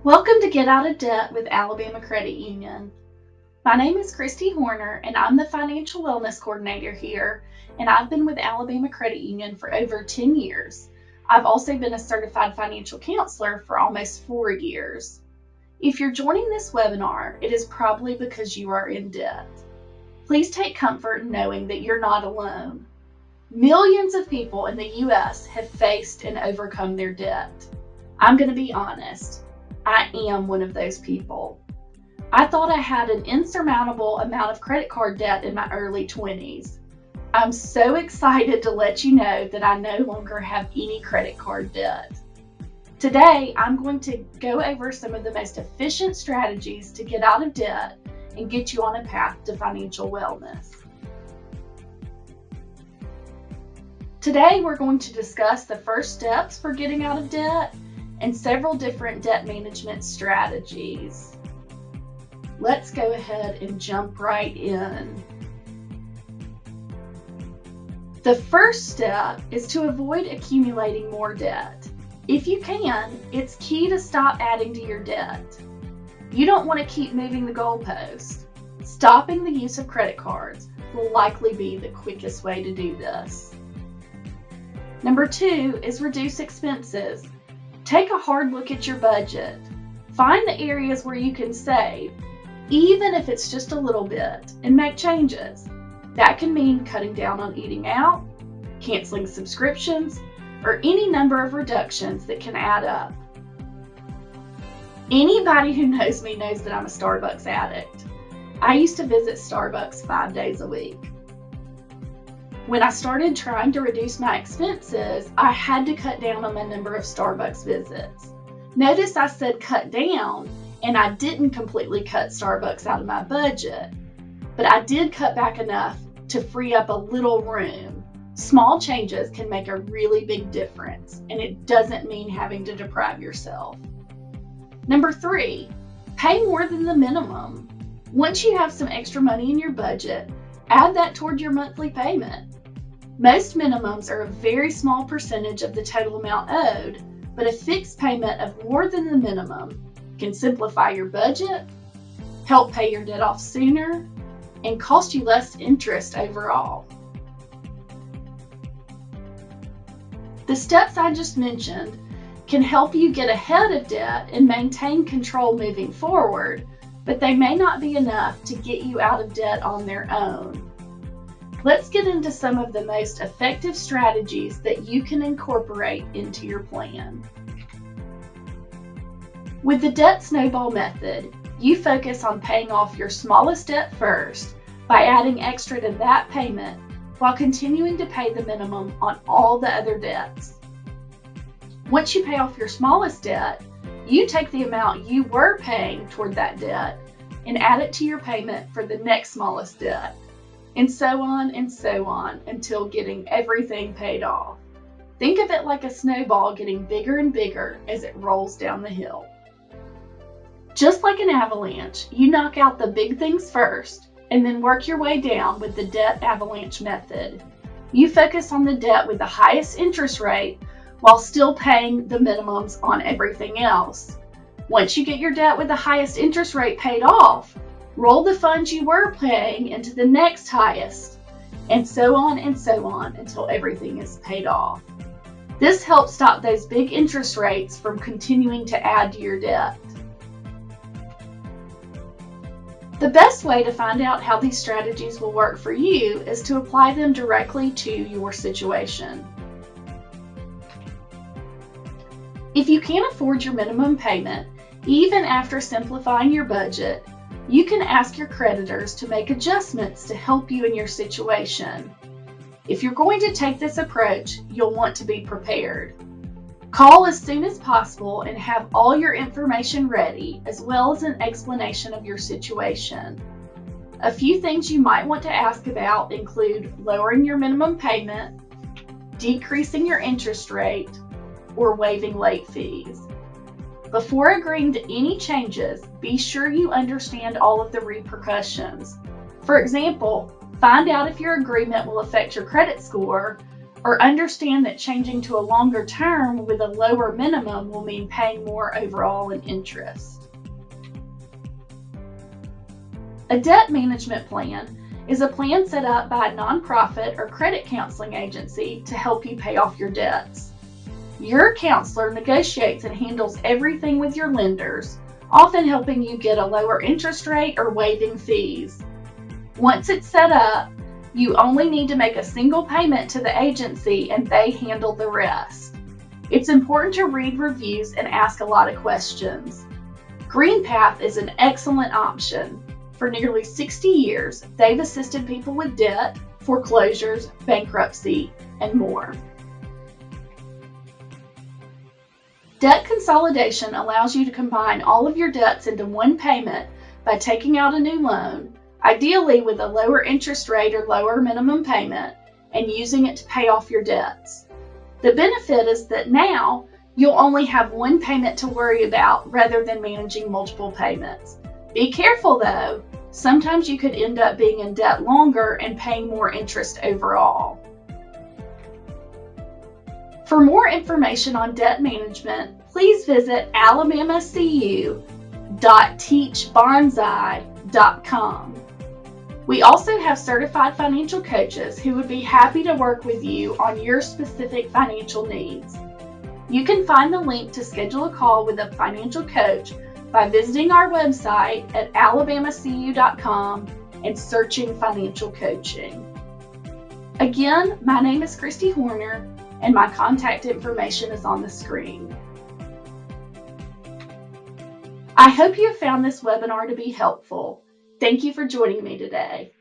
Welcome to Get Out of Debt with Alabama Credit Union. My name is Christy Horner, and I'm the Financial Wellness Coordinator here, and I've been with Alabama Credit Union for over 10 years. I've also been a certified financial counselor for almost 4 years. If you're joining this webinar, it is probably because you are in debt. Please take comfort in knowing that you're not alone. Millions of people in the U.S. have faced and overcome their debt. I'm going to be honest. I am one of those people. I thought I had an insurmountable amount of credit card debt in my early 20s. I'm so excited to let you know that I no longer have any credit card debt. Today, I'm going to go over some of the most efficient strategies to get out of debt and get you on a path to financial wellness. Today, we're going to discuss the first steps for getting out of debt and several different debt management strategies. Let's go ahead and jump right in. The first step is to avoid accumulating more debt. If you can, it's key to stop adding to your debt. You don't want to keep moving the goalpost. Stopping the use of credit cards will likely be the quickest way to do this. Number 2 is reduce expenses. Take a hard look at your budget. Find the areas where you can save, even if it's just a little bit, and make changes. That can mean cutting down on eating out, canceling subscriptions, or any number of reductions that can add up. Anybody who knows me knows that I'm a Starbucks addict. I used to visit Starbucks 5 days a week. When I started trying to reduce my expenses, I had to cut down on my number of Starbucks visits. Notice I said cut down, and I didn't completely cut Starbucks out of my budget, but I did cut back enough to free up a little room. Small changes can make a really big difference, and it doesn't mean having to deprive yourself. Number 3, pay more than the minimum. Once you have some extra money in your budget, add that toward your monthly payment. Most minimums are a very small percentage of the total amount owed, but a fixed payment of more than the minimum can simplify your budget, help pay your debt off sooner, and cost you less interest overall. The steps I just mentioned can help you get ahead of debt and maintain control moving forward, but they may not be enough to get you out of debt on their own. Let's get into some of the most effective strategies that you can incorporate into your plan. With the debt snowball method, you focus on paying off your smallest debt first by adding extra to that payment while continuing to pay the minimum on all the other debts. Once you pay off your smallest debt, you take the amount you were paying toward that debt and add it to your payment for the next smallest debt, and so on until getting everything paid off. Think of it like a snowball getting bigger and bigger as it rolls down the hill. Just like an avalanche, you knock out the big things first and then work your way down with the debt avalanche method. You focus on the debt with the highest interest rate while still paying the minimums on everything else. Once you get your debt with the highest interest rate paid off, roll the funds you were paying into the next highest, and so on until everything is paid off. This helps stop those big interest rates from continuing to add to your debt. The best way to find out how these strategies will work for you is to apply them directly to your situation. If you can't afford your minimum payment, even after simplifying your budget, you can ask your creditors to make adjustments to help you in your situation. If you're going to take this approach, you'll want to be prepared. Call as soon as possible and have all your information ready, as well as an explanation of your situation. A few things you might want to ask about include lowering your minimum payment, decreasing your interest rate, or waiving late fees. Before agreeing to any changes, be sure you understand all of the repercussions. For example, find out if your agreement will affect your credit score or understand that changing to a longer term with a lower minimum will mean paying more overall in interest. A debt management plan is a plan set up by a nonprofit or credit counseling agency to help you pay off your debts. Your counselor negotiates and handles everything with your lenders, often helping you get a lower interest rate or waiving fees. Once it's set up, you only need to make a single payment to the agency and they handle the rest. It's important to read reviews and ask a lot of questions. GreenPath is an excellent option. For nearly 60 years, they've assisted people with debt, foreclosures, bankruptcy, and more. Debt consolidation allows you to combine all of your debts into one payment by taking out a new loan, ideally with a lower interest rate or lower minimum payment, and using it to pay off your debts. The benefit is that now you'll only have one payment to worry about rather than managing multiple payments. Be careful though, sometimes you could end up being in debt longer and paying more interest overall. For more information on debt management, please visit alabamacu.teachbonsai.com. We also have certified financial coaches who would be happy to work with you on your specific financial needs. You can find the link to schedule a call with a financial coach by visiting our website at alabamacu.com and searching financial coaching. Again, my name is Christy Horner, and my contact information is on the screen. I hope you have found this webinar to be helpful. Thank you for joining me today.